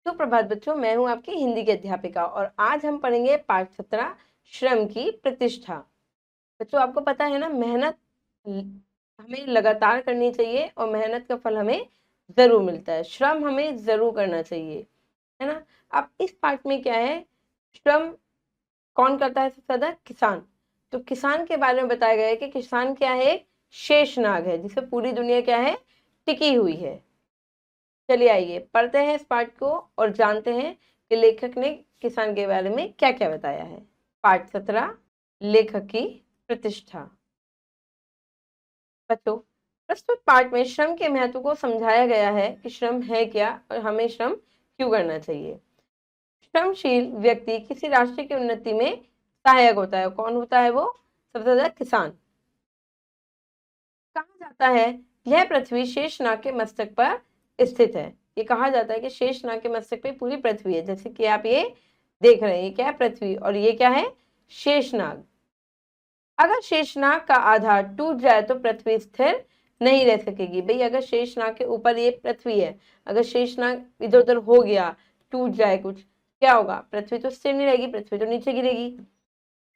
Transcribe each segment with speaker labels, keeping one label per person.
Speaker 1: सुप्रभात बच्चों, मैं हूं आपकी हिंदी की अध्यापिका और आज हम पढ़ेंगे पाठ 17 श्रम की प्रतिष्ठा। बच्चों, आपको पता है ना, मेहनत हमें लगातार करनी चाहिए और मेहनत का फल हमें जरूर मिलता है। श्रम हमें जरूर करना चाहिए, है ना। अब इस पाठ में क्या है, श्रम कौन करता है? सबसे ज्यादा किसान। तो किसान के बारे में बताया गया है कि किसान क्या है? एक शेषनाग है जिसे पूरी दुनिया क्या है? टिकी हुई है। चलिए आइए पढ़ते हैं इस पाठ को और जानते हैं कि लेखक ने किसान के बारे में क्या क्या बताया है। पाठ 17, लेखक की प्रतिष्ठा। बच्चों, प्रस्तुत पाठ में श्रम के महत्व को समझाया गया है कि श्रम है क्या और हमें श्रम क्यों करना चाहिए। श्रमशील व्यक्ति किसी राष्ट्र की उन्नति में सहायक होता है। कौन होता है वो? सबसे ज्यादा किसान। कहा जाता है यह पृथ्वी शेषनाग के मस्तक पर स्थित है। ये कहा जाता है कि शेषनाग के मस्तक पे पूरी पृथ्वी है। जैसे कि आप ये देख रहे हैं, ये क्या है? पृथ्वी। और ये क्या है? शेषनाग। अगर शेषनाग का आधार टूट जाए तो पृथ्वी स्थिर नहीं रह सकेगी। भाई, अगर शेषनाग के ऊपर ये पृथ्वी है, अगर शेषनाग इधर उधर हो गया, टूट जाए कुछ, क्या होगा? पृथ्वी तो स्थिर नहीं रहेगी, पृथ्वी तो नीचे गिरेगी।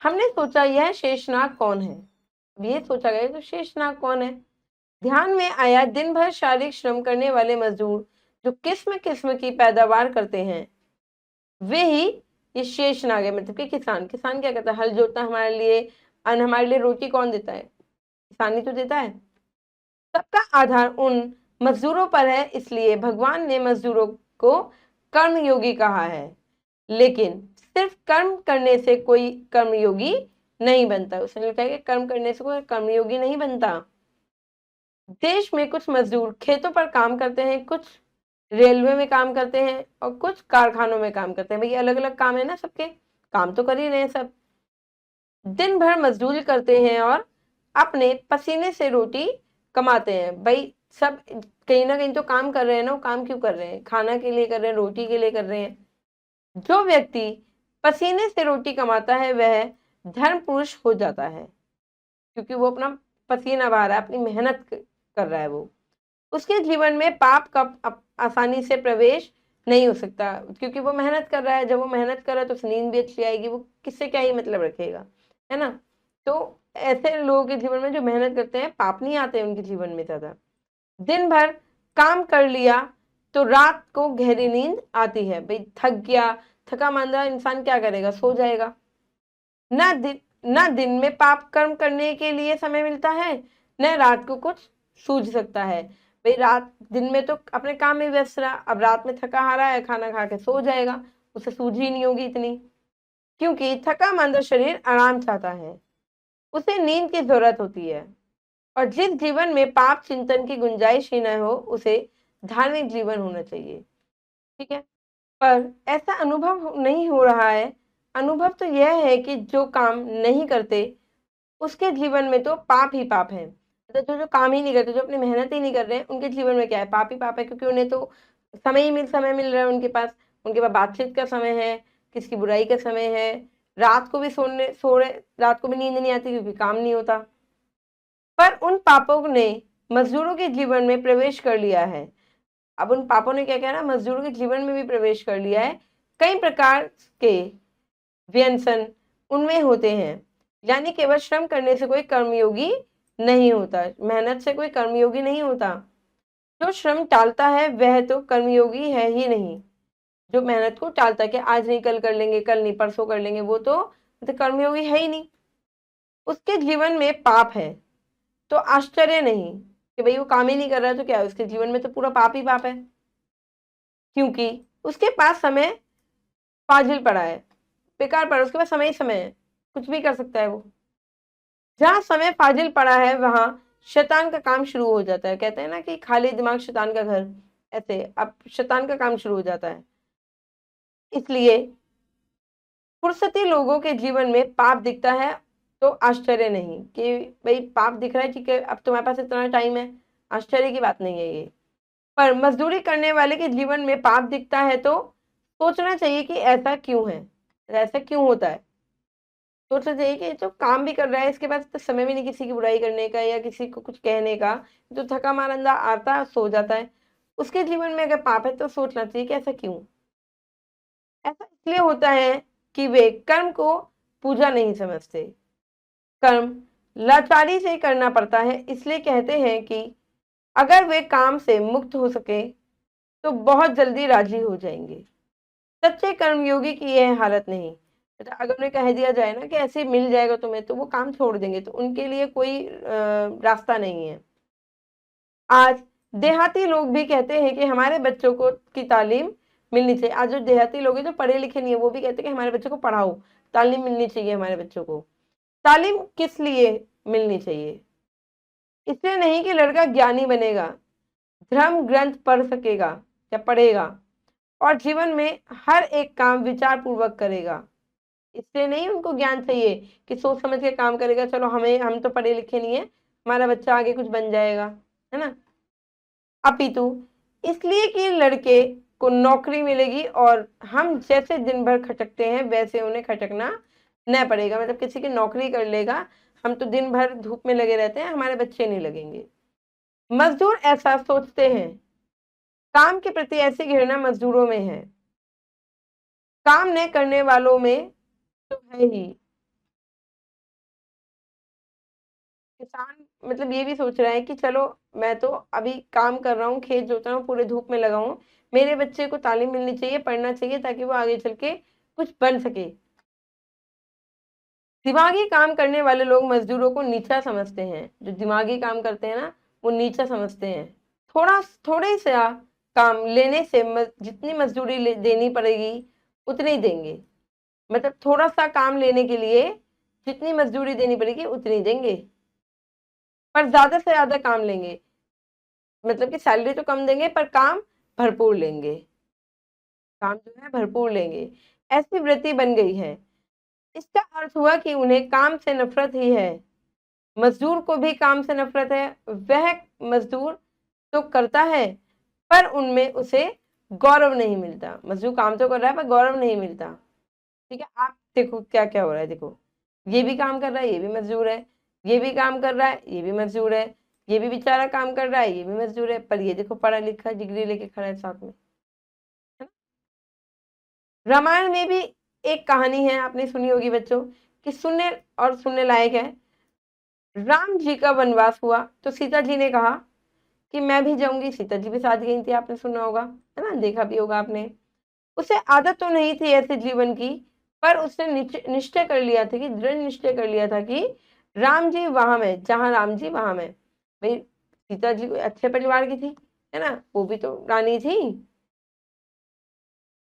Speaker 1: हमने सोचा यह शेषनाग कौन है। अब ये सोचा गया तो शेषनाग कौन है। ध्यान में आया दिन भर शारीरिक श्रम करने वाले मजदूर जो किस्म किस्म की पैदावार करते हैं, वे ही ये शेषनाग है। मतलब कि किसान। किसान क्या करता है? हल जोतता है हमारे लिए, अन्न हमारे लिए, रोटी कौन देता है? किसान ही तो देता है। सबका आधार उन मजदूरों पर है, इसलिए भगवान ने मजदूरों को कर्मयोगी कहा है। लेकिन सिर्फ कर्म करने से कोई कर्मयोगी नहीं बनता। उसने लिखा है कि कर्म करने से कोई कर्मयोगी नहीं बनता। देश में कुछ मजदूर खेतों पर काम करते हैं, कुछ रेलवे में काम करते हैं और कुछ कारखानों में काम करते हैं। भाई, अलग अलग काम है ना, सबके काम तो कर ही रहे हैं सब। दिन भर मजदूरी करते हैं और अपने पसीने से रोटी कमाते हैं। भाई, सब कहीं ना कहीं तो काम कर रहे हैं ना। वो काम क्यों कर रहे हैं? खाना के लिए कर रहे हैं, रोटी के लिए कर रहे हैं। जो व्यक्ति पसीने से रोटी कमाता है वह धर्म पुरुष हो जाता है, क्योंकि वो अपना पसीना बहा रहा है, अपनी मेहनत कर रहा है। वो उसके जीवन में पाप का आसानी से प्रवेश नहीं हो सकता, क्योंकि वो मेहनत कर रहा है। जब वो मेहनत कर रहा है तो उसे नींद भी अच्छी आएगी। वो किससे क्या ही मतलब रखेगा, है ना। तो ऐसे लोगों के जीवन में जो मेहनत करते हैं, पाप नहीं आते उनके जीवन में ज्यादा। दिन भर काम कर लिया तो रात को गहरी नींद आती है। भाई, थक गया, थका मांदा इंसान क्या करेगा? सो जाएगा। ना दिन में पाप कर्म करने के लिए समय मिलता है, न रात को कुछ सूझ सकता है। भाई, रात दिन में तो अपने काम में व्यस्त रहा, अब रात में थका हारा है, खाना खा के सो जाएगा, उसे सूझ ही नहीं होगी इतनी। क्योंकि थका मांदा शरीर आराम चाहता है, उसे नींद की जरूरत होती है। और जिस जीवन में पाप चिंतन की गुंजाइश ही न हो, उसे धार्मिक जीवन होना चाहिए। ठीक है, पर ऐसा अनुभव नहीं हो रहा है। अनुभव तो यह है कि जो काम नहीं करते उसके जीवन में तो पाप ही पाप है। मतलब जो जो काम ही नहीं करते, जो अपनी मेहनत ही नहीं कर रहे हैं, उनके जीवन में क्या है? पाप ही पाप है। क्योंकि उन्हें तो समय मिल रहा है उनके पास बातचीत का समय है, किसकी बुराई का समय है। रात को भी सो रहे, रात को भी नींद नहीं आती क्योंकि काम नहीं होता। पर उन पापों ने मजदूरों के जीवन में प्रवेश कर लिया है। अब उन पापों ने क्या किया ना, मजदूरों के जीवन में भी प्रवेश कर लिया है। कई प्रकार के व्यसन उनमें होते हैं। यानी केवल श्रम करने से कोई कर्मयोगी नहीं होता, मेहनत से कोई कर्मयोगी नहीं होता। जो श्रम टालता है वह तो कर्मयोगी है ही नहीं। जो मेहनत को टालता है कि आज नहीं, कल कर लेंगे, कल नहीं परसों कर लेंगे, वो तो कर्मयोगी है ही नहीं। उसके जीवन में पाप है तो आश्चर्य नहीं कि भाई वो काम ही नहीं कर रहा है, तो क्या है? उसके जीवन में तो पूरा पाप ही पाप है, क्योंकि उसके पास समय फाजिल पड़ा है, बेकार पड़ा, उसके पास समय ही समय है, कुछ भी कर सकता है वो। जहां समय फाजिल पड़ा है वहां शैतान का काम शुरू हो जाता है। कहते हैं ना कि खाली दिमाग शैतान का घर, ऐसे अब शैतान का काम शुरू हो जाता है। इसलिए फुर्सती लोगों के जीवन में पाप दिखता है तो आश्चर्य नहीं कि भाई पाप दिख रहा है, ठीक है, अब तुम्हारे पास इतना टाइम है, आश्चर्य की बात नहीं है ये। पर मजदूरी करने वाले के जीवन में पाप दिखता है तो सोचना चाहिए कि ऐसा क्यों है, ऐसा क्यों होता है। सोचना चाहिए कि जो काम भी कर रहा है, इसके पास तो समय भी नहीं किसी की बुराई करने का या किसी को कुछ कहने का। जो थका मारंदा आता है, सो जाता है, उसके जीवन में अगर पाप है तो सोचना चाहिए कि ऐसा क्यों। ऐसा इसलिए होता है कि वे कर्म को पूजा नहीं समझते। कर्म लाचारी से करना पड़ता है, इसलिए कहते हैं कि अगर वे काम से मुक्त हो सके तो बहुत जल्दी राजी हो जाएंगे। सच्चे कर्मयोगी की यह हालत नहीं। मतलब अगर उन्हें कह दिया जाए ना कि ऐसे मिल जाएगा तुम्हें, तो वो काम छोड़ देंगे, तो उनके लिए कोई रास्ता नहीं है। आज देहाती लोग भी कहते हैं कि हमारे बच्चों को की तालीम मिलनी चाहिए। आज जो देहाती लोग हैं जो पढ़े लिखे नहीं है, वो भी कहते हैं कि हमारे बच्चों को पढ़ाओ, तालीम मिलनी चाहिए हमारे बच्चों को। तालीम किस लिए मिलनी चाहिए? इसलिए नहीं कि लड़का ज्ञानी बनेगा, धर्म ग्रंथ पढ़ सकेगा या पढ़ेगा और जीवन में हर एक काम विचार पूर्वक करेगा। इसलिए नहीं उनको ज्ञान चाहिए कि सोच समझ के काम करेगा, चलो हम तो पढ़े लिखे नहीं है, हमारा बच्चा आगे कुछ बन जाएगा, है ना। अपितु इसलिए कि लड़के को नौकरी मिलेगी और हम जैसे दिन भर खटकते हैं वैसे उन्हें खटकना न पड़ेगा। मतलब किसी की नौकरी कर लेगा, हम तो दिन भर धूप में लगे रहते हैं, हमारे बच्चे नहीं लगेंगे। मजदूर ऐसा सोचते हैं। काम के प्रति ऐसी घृणा मजदूरों में है, काम न करने वालों में तो है ही। किसान मतलब ये भी सोच रहा है कि चलो मैं तो अभी काम कर रहा हूँ, खेत जोत रहा हूँ, पूरे धूप में लगा हूँ, मेरे बच्चे को तालीम मिलनी चाहिए, पढ़ना चाहिए ताकि वो आगे चल के कुछ बन सके। दिमागी काम करने वाले लोग मजदूरों को नीचा समझते हैं। जो दिमागी काम करते हैं ना, वो नीचा समझते हैं। थोड़े सा काम लेने से जितनी मजदूरी देनी पड़ेगी उतनी देंगे। मतलब थोड़ा सा काम लेने के लिए जितनी मजदूरी देनी पड़ेगी उतनी देंगे, पर ज्यादा से ज्यादा काम लेंगे। मतलब कि सैलरी तो कम देंगे पर काम भरपूर लेंगे, काम जो है भरपूर लेंगे। ऐसी वृत्ति बन गई है। इसका अर्थ हुआ कि उन्हें काम से नफरत ही है। मजदूर को भी काम से नफरत है। वह मजदूर तो करता है पर उनमें उसे गौरव नहीं मिलता। मजदूर काम तो कर रहा है पर गौरव नहीं मिलता। ठीक है, आप देखो क्या क्या हो रहा है। देखो, ये भी काम कर रहा है, ये भी मजदूर है, ये भी काम कर रहा है, ये भी मजदूर है, ये भी बेचारा काम कर रहा है, ये भी मजदूर है, पर ये देखो पढ़ा लिखा डिग्री लेके खड़ा है साथ में। रामायण में भी एक कहानी है, आपने सुनी होगी बच्चों, कि सुनने लायक है। राम जी का वनवास हुआ तो सीता जी ने कहा कि मैं भी जाऊंगी। सीता जी भी साथ गई थी, आपने सुना होगा, है ना, देखा भी होगा आपने। उसे आदत तो नहीं थी ऐसे जीवन की, पर उसने निश्चय कर लिया था कि दृढ़ निश्चय कर लिया था कि राम जी वहां में, जहां राम जी वहां में। भाई सीता जी अच्छे परिवार की थी, है ना, वो भी तो रानी थी,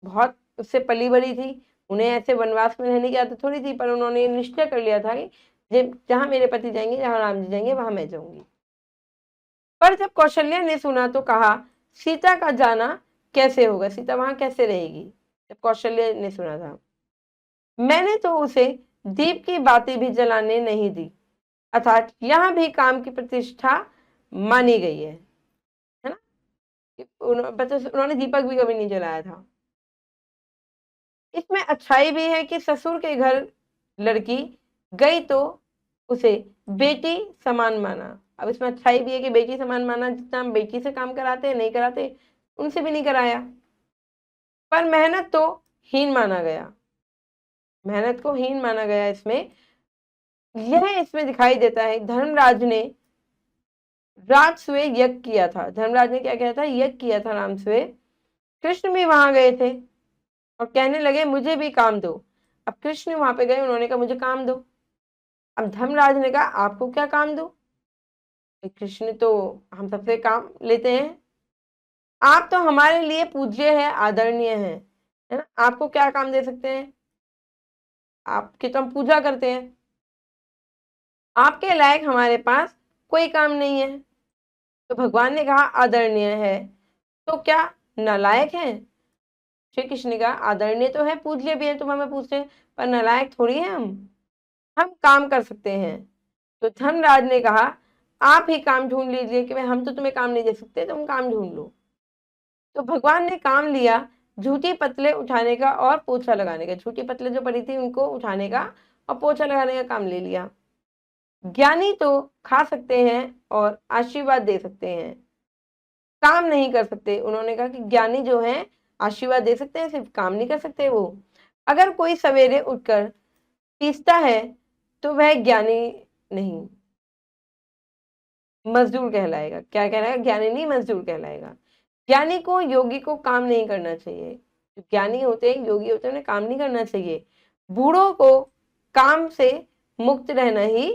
Speaker 1: बहुत उससे पली बड़ी थी। उन्हें ऐसे वनवास में रहने की आदत थोड़ी थी, पर उन्होंने निश्चय कर लिया था कि जहां मेरे पति जाएंगे, जहां राम जी जाएंगे, वहां मैं जाऊंगी। पर जब कौशल्या ने सुना तो कहा सीता का जाना कैसे होगा, सीता वहां कैसे रहेगी। जब कौशल्या ने सुना था, मैंने तो उसे दीप की बातें भी जलाने नहीं दी। अर्थात यहाँ भी काम की प्रतिष्ठा मानी गई है ना। उन्होंने दीपक भी कभी नहीं जलाया था। इसमें अच्छाई भी है कि ससुर के घर लड़की गई तो उसे बेटी समान माना। अब इसमें अच्छाई भी है कि बेटी समान माना, जितना हम बेटी से काम कराते हैं नहीं कराते, उनसे भी नहीं कराया। पर मेहनत तो हीन माना गया, मेहनत को हीन माना गया। इसमें यह इसमें दिखाई देता है। धर्मराज ने राजसूय यज्ञ किया था। धर्मराज ने क्या किया था, यज्ञ किया था रामसूय। कृष्ण भी वहां गए थे और कहने लगे मुझे भी काम दो। अब कृष्ण वहां पे गए, उन्होंने कहा मुझे काम दो। अब धर्मराज ने कहा आपको क्या काम दो, कृष्ण तो हम सबसे काम लेते हैं, आप तो हमारे लिए पूज्य है, आदरणीय है ना, आपको क्या काम दे सकते हैं, आपकी तो हम पूजा करते हैं, आपके लायक हमारे पास कोई काम नहीं है। तो भगवान ने कहा आदरणीय है तो क्या नालायक है। श्री कृष्ण ने कहा आदरणीय तो है, पूज्य भी है, तुम हमें पूछते हैं, पर नालायक थोड़ी है हम काम कर सकते हैं। तो धर्मराज ने कहा आप ही काम ढूंढ लीजिए, कि भाई हम तो तुम्हें काम नहीं दे सकते, तुम काम ढूंढ लो। तो भगवान ने काम लिया झूठी पतले उठाने का और पोछा लगाने का। झूठी पतले जो पड़ी थी उनको उठाने का और पोछा लगाने का काम ले लिया। ज्ञानी तो खा सकते हैं और आशीर्वाद दे सकते हैं, काम नहीं कर सकते। उन्होंने कहा कि ज्ञानी जो है आशीर्वाद दे सकते हैं, सिर्फ काम नहीं कर सकते वो। अगर कोई सवेरे उठकर पीसता है तो वह ज्ञानी नहीं, मजदूर कहलाएगा। क्या कहलाएगा? ज्ञानी नहीं, मजदूर कहलाएगा। ज्ञानी को, योगी को काम नहीं करना चाहिए। जो ज्ञानी होते हैं, योगी होते हैं, उन्हें काम नहीं करना चाहिए। बूढ़ों को काम से मुक्त रहना ही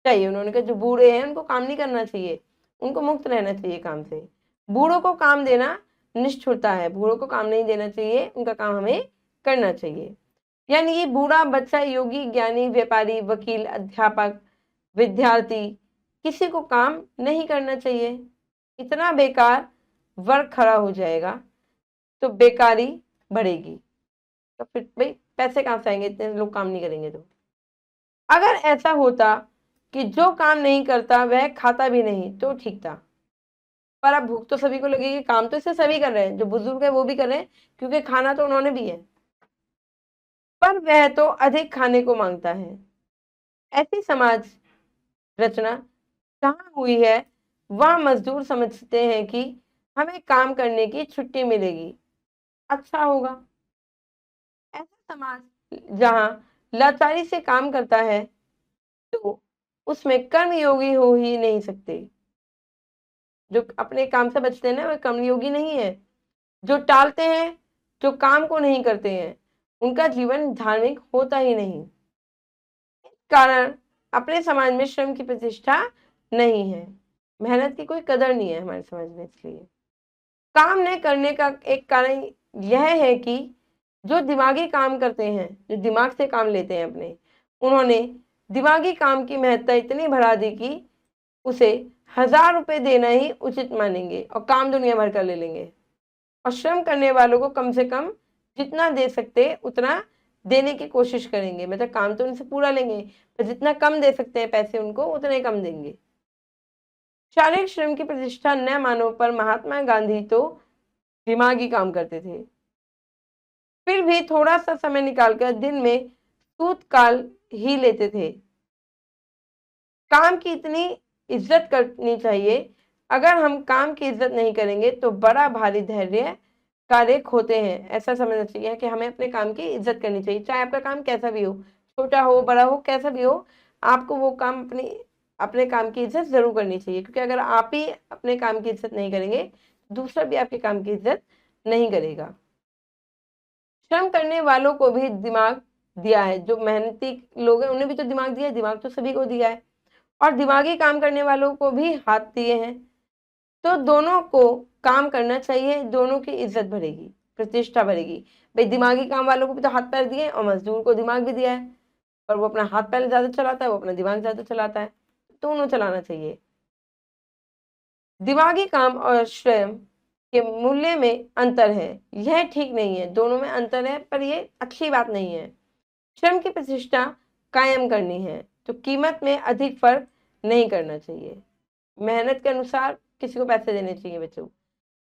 Speaker 1: चाहिए। उन्होंने कहा जो बूढ़े हैं उनको काम नहीं करना चाहिए, उनको मुक्त रहना चाहिए काम से। बूढ़ों को काम देना निष्ठुरता है, बूढ़ों को काम नहीं देना चाहिए, उनका काम हमें करना चाहिए। यानी कि बूढ़ा, बच्चा, योगी, ज्ञानी, व्यापारी, वकील, अध्यापक, विद्यार्थी, किसी को काम नहीं करना चाहिए। इतना बेकार वर्ग खड़ा हो जाएगा तो बेकारी बढ़ेगी, तो फिर भाई पैसे कहाँ से आएंगे इतने लोग काम नहीं करेंगे तो। अगर ऐसा होता कि जो काम नहीं करता वह खाता भी नहीं तो ठीक था, पर अब भूख तो सभी को लगेगी, काम तो इसे सभी कर रहे हैं, जो बुजुर्ग है वो भी कर रहे हैं क्योंकि खाना तो उन्होंने भी है, पर वह तो अधिक खाने को मांगता है। ऐसी समाज रचना जहाँ हुई है वह मजदूर समझते हैं कि हमें काम करने की छुट्टी मिलेगी, अच्छा होगा। ऐसा समाज जहाँ लाचारी से काम करता है तो उसमें कर्मयोगी हो ही नहीं सकते। जो अपने काम से बचते हैं ना, वे कर्मयोगी नहीं है। जो टालते हैं, जो काम को नहीं करते हैं, उनका जीवन धार्मिक होता ही नहीं। इस कारण अपने समाज में श्रम की प्रतिष्ठा नहीं है, मेहनत की कोई कदर नहीं है हमारे समाज में। इसलिए काम न करने का एक कारण यह है कि जो दिमागी काम करते हैं, जो दिमाग से काम लेते हैं अपने, उन्होंने दिमागी काम की महत्ता इतनी बढ़ा दी कि उसे 1000 रुपए देना ही उचित मानेंगे और काम दुनिया भर कर ले लेंगे। और श्रम करने वालों को कम से कम जितना दे सकते उतना देने की कोशिश करेंगे। मतलब काम तो उनसे पूरा लेंगे, पर जितना कम दे सकते हैं पैसे उनको, उतने कम देंगे। शारीरिक श्रम की प्रतिष्ठा न मानो, पर महात्मा गांधी तो दिमागी काम करते थे, फिर भी थोड़ा सा समय निकालकर दिन में सूत काल ही लेते थे। काम की इतनी इज्जत करनी चाहिए। अगर हम काम की इज्जत नहीं करेंगे तो बड़ा भारी धैर्य कार्य होते हैं। ऐसा समझना चाहिए कि हमें अपने काम की इज्जत करनी चाहिए, चाहे आपका काम कैसा भी हो, छोटा हो बड़ा हो कैसा भी हो, आपको वो काम अपने काम की इज्जत जरूर करनी चाहिए। क्योंकि अगर आप ही अपने काम की इज्जत नहीं करेंगे, दूसरा भी आपके काम की इज्जत नहीं करेगा। श्रम करने वालों को भी दिमाग दिया है, जो मेहनती लोग हैं उन्हें भी तो दिमाग दिया है, दिमाग तो सभी को दिया है, और दिमागी काम करने वालों को भी हाथ दिए हैं। तो दोनों को काम करना चाहिए, दोनों की इज्जत बढ़ेगी, प्रतिष्ठा बढ़ेगी। भाई दिमागी काम वालों को भी तो हाथ पैर दिए और मजदूर को दिमाग भी दिया है, पर वो अपना हाथ पैर ज्यादा चलाता है, वो अपना दिमाग ज्यादा चलाता है, दोनों चलाना चाहिए। दिमागी काम और श्रम के मूल्य में अंतर है, यह ठीक नहीं है। दोनों में अंतर है पर ये अच्छी बात नहीं है। श्रम की प्रतिष्ठा कायम करनी है तो कीमत में अधिक फर्क नहीं करना चाहिए, मेहनत के अनुसार किसी को पैसे देने चाहिए बच्चों।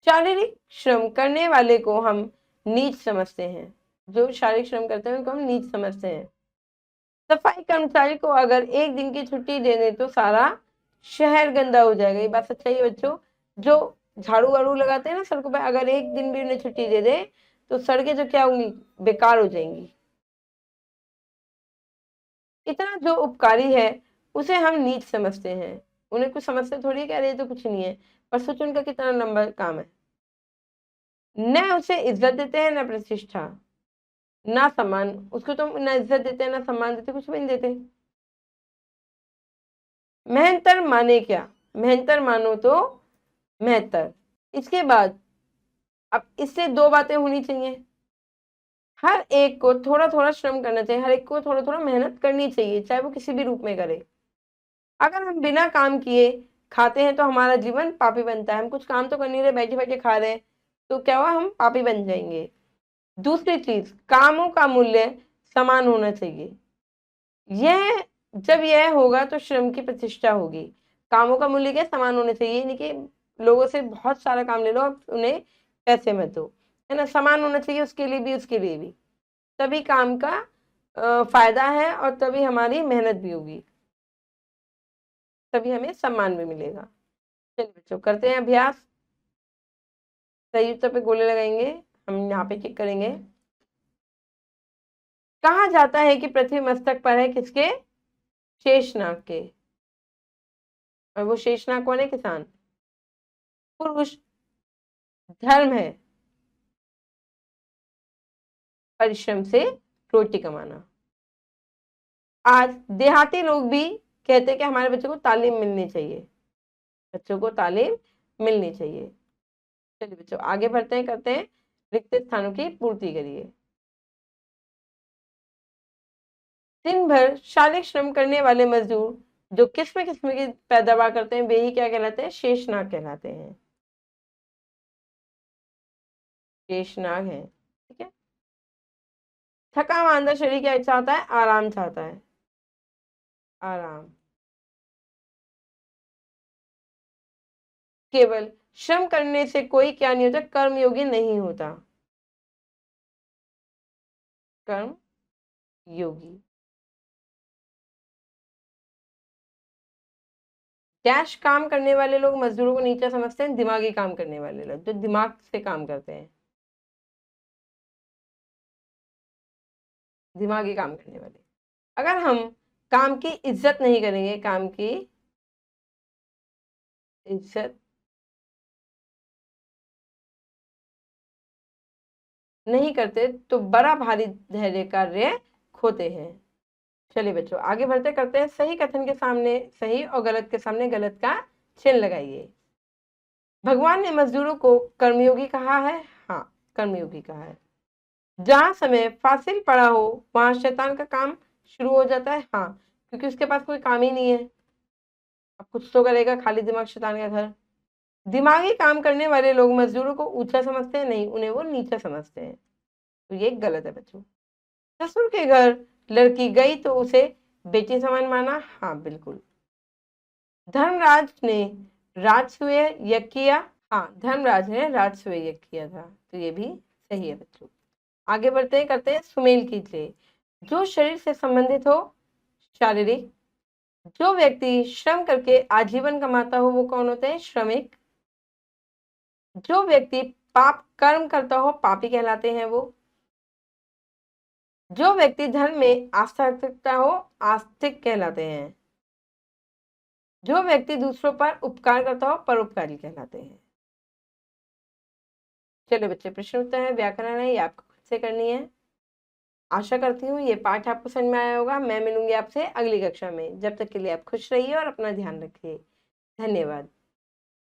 Speaker 1: शारीरिक श्रम करने वाले को हम नीच समझते हैं, जो शारीरिक श्रम करते हैं उनको हम नीच समझते हैं। सफाई कर्मचारी को अगर एक दिन की छुट्टी दे दें तो सारा शहर गंदा हो जाएगा, ये बात सच्चाई है बच्चों। जो झाड़ू वाड़ू लगाते हैं ना सड़कों पर, अगर एक दिन भी उन्हें छुट्टी दे दे तो सड़कें जो क्या होंगी, बेकार हो जाएंगी। इतना जो उपकारी है उसे हम नीच समझते हैं, उन्हें कुछ समझते थोड़ी है कि अरे ये तो कुछ नहीं है, पर सोचो उनका कितना लंबा काम है। न उसे इज्जत देते हैं न प्रतिष्ठा, ना सम्मान, उसको तो ना इज्जत देते हैं ना सम्मान देते, कुछ भी नहीं देते। मेहनतर माने क्या, मेहनतर मानो तो मेहतर। इसके बाद अब इससे दो बातें होनी चाहिए, हर एक को थोड़ा थोड़ा श्रम करना चाहिए, हर एक को थोड़ा थोड़ा मेहनत करनी चाहिए, चाहे वो किसी भी रूप में करे। अगर हम बिना काम किए खाते हैं तो हमारा जीवन पापी बनता है। हम कुछ काम तो कर नहीं रहे, बैठे बैठे खा रहे हैं, तो क्या हुआ, हम पापी बन जाएंगे। दूसरी चीज, कामों का मूल्य समान होना चाहिए। यह जब यह होगा तो श्रम की प्रतिष्ठा होगी। कामों का मूल्य क्या, समान होना चाहिए, नहीं कि लोगों से बहुत सारा काम ले लो और उन्हें पैसे मत दो, है ना। समान होना चाहिए, उसके लिए भी उसके लिए भी, तभी काम का फायदा है और तभी हमारी मेहनत भी होगी, तभी हमें सम्मान भी मिलेगा। चलिए बच्चों करते हैं अभ्यास। सही उत्तर पे गोले लगाएंगे। हम यहाँ पे चेक करेंगे। कहा जाता है कि पृथ्वी मस्तक पर है किसके? शेषनाग के। और वो शेषनाग कौन है? किसान। पुरुष। धर्म है परिश्रम से रोटी कमाना। आज देहाती लोग भी कहते हैं कि हमारे बच्चों को तालीम मिलनी चाहिए, बच्चों को तालीम मिलनी चाहिए। चलिए बच्चों आगे बढ़ते हैं, करते हैं रिक्त स्थानों की पूर्ति करिए। दिन भर शारीरिक श्रम करने वाले मजदूर जो किस्म किस्म की पैदावार करते हैं वे ही क्या कहलाते हैं? शेषनाग कहलाते हैं। शेषनाग है, ठीक है। थका मांदा शरीर क्या चाहता है? आराम चाहता है, आराम। केवल श्रम करने से कोई क्या नहीं होता? कर्मयोगी नहीं होता, कर्म योगी। डैश काम करने वाले लोग मजदूरों को नीचा समझते हैं? दिमागी काम करने वाले लोग जो दिमाग से काम करते हैं, दिमागी काम करने वाले। अगर हम काम की इज्जत नहीं करेंगे, काम की इज्जत नहीं करते तो बड़ा भारी धैर्य कार्य खोते हैं। चलिए बच्चों आगे बढ़ते, करते हैं सही कथन के सामने सही और गलत के सामने गलत का चिन्ह लगाइए। भगवान ने मजदूरों को कर्मयोगी कहा है? हाँ, कर्मयोगी कहा है। जहां समय फासिल पड़ा हो वहां शैतान का काम शुरू हो जाता है? हाँ, क्योंकि उसके पास कोई काम ही नहीं है, अब कुछ तो करेगा, खाली दिमाग शैतान का घर। दिमागी काम करने वाले लोग मजदूरों को ऊंचा समझते हैं? नहीं, उन्हें वो नीचा समझते हैं। तो ये गलत है बच्चों। ससुर के घर लड़की गई तो उसे बेटी समान माना? हाँ बिल्कुल। धर्मराज ने राजसूय यज्ञ किया? हाँ, धर्मराज ने राजसूय यज्ञ किया था, तो ये भी सही है बच्चों। आगे बढ़ते हैं, करते हैं सुमेल कीजिए। जो शरीर से संबंधित हो, शारीरिक। जो व्यक्ति श्रम करके आजीवन कमाता हो वो कौन होते हैं? श्रमिक। जो व्यक्ति पाप कर्म करता हो पापी कहलाते हैं वो। जो व्यक्ति धर्म में आस्था रखता हो आस्तिक कहलाते हैं। जो व्यक्ति दूसरों पर उपकार करता हो परोपकारी कहलाते हैं। चलिए बच्चे प्रश्न उत्तर है, व्याकरण है, ये आपको खुद से करनी है। आशा करती हूँ ये पाठ आपको समझ में आया होगा। मैं मिलूंगी आपसे अगली कक्षा में, जब तक के लिए आप खुश रहिए और अपना ध्यान रखिए। धन्यवाद।